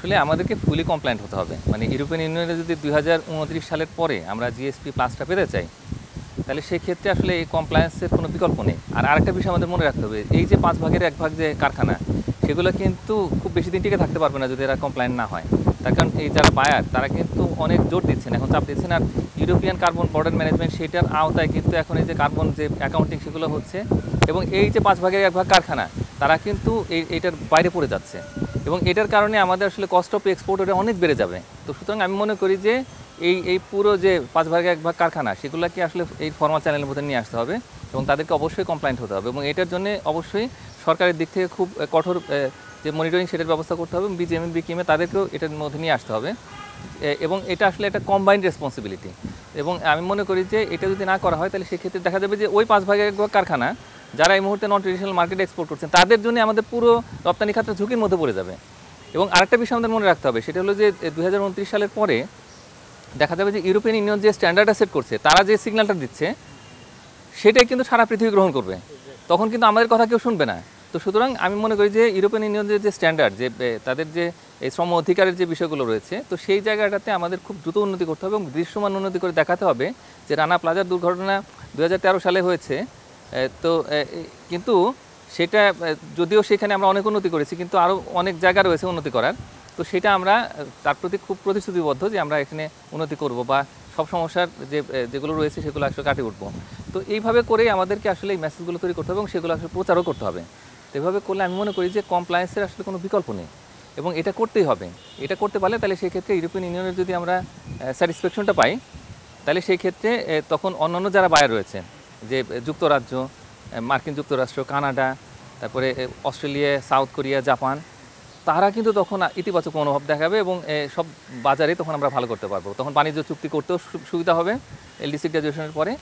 আসলে আমাদেরকে ফুলি কমপ্লায়েন্ট হতে হবে। মানে ইউরোপিয়ান ইউনিয়নে যদি ২০২৯ সালের পরে আমরা জিএসপি প্লাসটা পেতে চাই, তাহলে সেক্ষেত্রে আসলে এই কমপ্লায়েন্সের কোনো বিকল্প নেই। আর আরেকটা বিষয় আমাদের মনে রাখতে হবে, এই যে ৫ ভাগের ১ ভাগ যে কারখানা, সেগুলো কিন্তু খুব বেশি দিন টিকে থাকতে পারবে না যদি এরা কমপ্লায়েন্ট না হয়। তার কারণ এই যারা বায়ার তারা কিন্তু অনেক জোর দিচ্ছেন, এখন চাপ দিচ্ছেন। আর ইউরোপিয়ান কার্বন বর্ডার ম্যানেজমেন্ট সেটার আওতায় কিন্তু এখন এই যে কার্বন যে অ্যাকাউন্টিং সেগুলো হচ্ছে, এবং এই যে ৫ ভাগের ১ ভাগ কারখানা তারা কিন্তু এইটার বাইরে পড়ে যাচ্ছে, এবং এটার কারণে আমাদের আসলে কস্ট অফ এক্সপোর্ট ওটা অনেক বেড়ে যাবে। তো সুতরাং আমি মনে করি যে এই পুরো যে ৫ ভাগের ১ ভাগ কারখানা সেগুলোকে আসলে এই ফর্মাল চ্যানেলের মধ্যে নিয়ে আসতে হবে, এবং তাদেরকে অবশ্যই কমপ্লায়েন্ট হতে হবে, এবং এটার জন্য অবশ্যই সরকারের দিক থেকে খুব কঠোর যে মনিটরিং সেটার ব্যবস্থা করতে হবে। বিজিএমএ বিকিমে তাদেরকেও এটার মধ্যে নিয়ে আসতে হবে, এবং এটা আসলে একটা কম্বাইন্ড রেসপন্সিবিলিটি। এবং আমি মনে করি যে এটা যদি না করা হয় তাহলে সেক্ষেত্রে দেখা যাবে যে ওই ৫ ভাগের ১ ভাগ কারখানা যারা এই মুহূর্তে নন ট্রেডিশনাল মার্কেটে এক্সপোর্ট করছেন তাদের জন্য আমাদের পুরো রপ্তানি খাতটা ঝুঁকির মধ্যে পড়ে যাবে। এবং আরেকটা বিষয় আমাদের মনে রাখতে হবে, সেটা হলো যে ২০২৯ সালের পরে দেখা যাবে যে ইউরোপিয়ান ইউনিয়ন যে স্ট্যান্ডার্ডটা সেট করছে, তারা যে সিগন্যালটা দিচ্ছে সেটাই কিন্তু সারা পৃথিবী গ্রহণ করবে, তখন কিন্তু আমাদের কথা কেউ শুনবে না। তো সুতরাং আমি মনে করি যে ইউরোপিয়ান ইউনিয়নের যে স্ট্যান্ডার্ড, যে তাদের যে এই শ্রম অধিকারের যে বিষয়গুলো রয়েছে, তো সেই জায়গাটাতে আমাদের খুব দ্রুত উন্নতি করতে হবে এবং দৃশ্যমান উন্নতি করে দেখাতে হবে। যে রানা প্লাজার দুর্ঘটনা ২০১৩ সালে হয়েছে, তো কিন্তু সেটা যদিও সেখানে আমরা অনেক উন্নতি করেছি, কিন্তু আরও অনেক জায়গা রয়েছে উন্নতি করার। তো সেটা আমরা তার প্রতি খুব প্রতিশ্রুতিবদ্ধ যে আমরা এখানে উন্নতি করব বা সব সমস্যার যেগুলো রয়েছে সেগুলো আসলে কাটিয়ে উঠবো। তো এইভাবে করেই আমাদেরকে আসলে এই মেসেজগুলো তৈরি করতে হবে এবং সেগুলো আসলে প্রচারও করতে হবে। তো এভাবে করলে আমি মনে করি যে কমপ্লায়েন্সের আসলে কোনো বিকল্প নেই, এবং এটা করতেই হবে। এটা করতে পারলে তাহলে সেক্ষেত্রে ইউরোপিয়ান ইউনিয়নের যদি আমরা স্যাটিসফ্যাকশনটা পাই, তাহলে সেই ক্ষেত্রে তখন অন্যান্য যারা বায়ার রয়েছে, যে যুক্তরাজ্য, মার্কিন যুক্তরাষ্ট্র, কানাডা, তারপরে অস্ট্রেলিয়া, সাউথ কোরিয়া, জাপান, তারা কিন্তু তখন ইতিবাচক মনোভাব দেখাবে, এবং সব বাজারে তখন আমরা ভালো করতে পারবো। তখন বাণিজ্য চুক্তি করতেও সুবিধা হবে এলডিসি গ্র্যাজুয়েশনের পরে,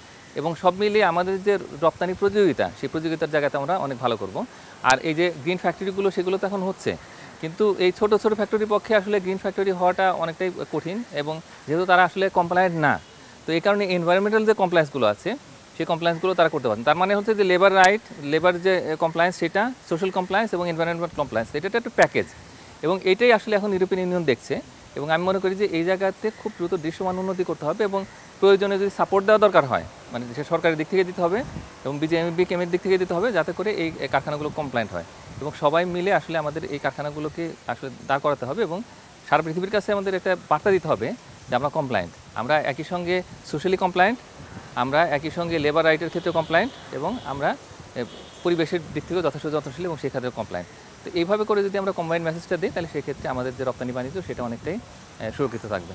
এবং সব মিলিয়ে আমাদের যে রপ্তানি প্রতিযোগিতা, সেই প্রতিযোগিতার জায়গাতে আমরা অনেক ভালো করব। আর এই যে গ্রিন ফ্যাক্টরিগুলো, সেগুলো তো এখন হচ্ছে, কিন্তু এই ছোট ছোট ফ্যাক্টরির পক্ষে আসলে গ্রিন ফ্যাক্টরি হওয়াটা অনেকটাই কঠিন, এবং যেহেতু তারা আসলে কমপ্লায়েন্ট না, তো এই কারণে এনভায়রনমেন্টাল যে কমপ্লায়েন্সগুলো আছে সেই কমপ্লায়েন্সগুলো তারা করতে পারেন। তার মানে হচ্ছে যে লেবার রাইট, লেবার যে কমপ্লায়েন্স সেটা, সোশ্যাল কমপ্লায়েন্স এবং এনভায়রনমেন্ট কমপ্লায়েন্স, এটা একটা প্যাকেজ, এবং এটাই আসলে এখন ইউরোপিয়ান ইউনিয়ন দেখছে। এবং আমি মনে করি যে এই জায়গাতে খুব দ্রুত দৃশ্যমান উন্নতি করতে হবে, এবং প্রয়োজনে যদি সাপোর্ট দেওয়া দরকার হয়, মানে সে সরকারের দিক থেকে দিতে হবে এবং বিজিএমএর দিক থেকে দিতে হবে, যাতে করে এই কারখানাগুলো কমপ্লায়েন্ট হয়, এবং সবাই মিলে আসলে আমাদের এই কারখানাগুলোকে আসলে দাঁড় করাতে হবে, এবং সারা পৃথিবীর কাছে আমাদের একটা বার্তা দিতে হবে যে আমরা কমপ্লায়েন্ট, আমরা একই সঙ্গে সোশ্যালি কমপ্লায়েন্ট, আমরা একই সঙ্গে লেবার রাইটের ক্ষেত্রে কমপ্লায়েন্ট, এবং আমরা পরিবেশের দিক থেকেও যথেষ্ট এবং সেই ক্ষেত্রে কমপ্লায়েন্ট। তো এইভাবে করে যদি আমরা কম্বাইন্ড মেসেজটা দিই, তাহলে সেক্ষেত্রে আমাদের যে রপ্তানি বাণিজ্য সেটা অনেকটাই সুরক্ষিত থাকবে।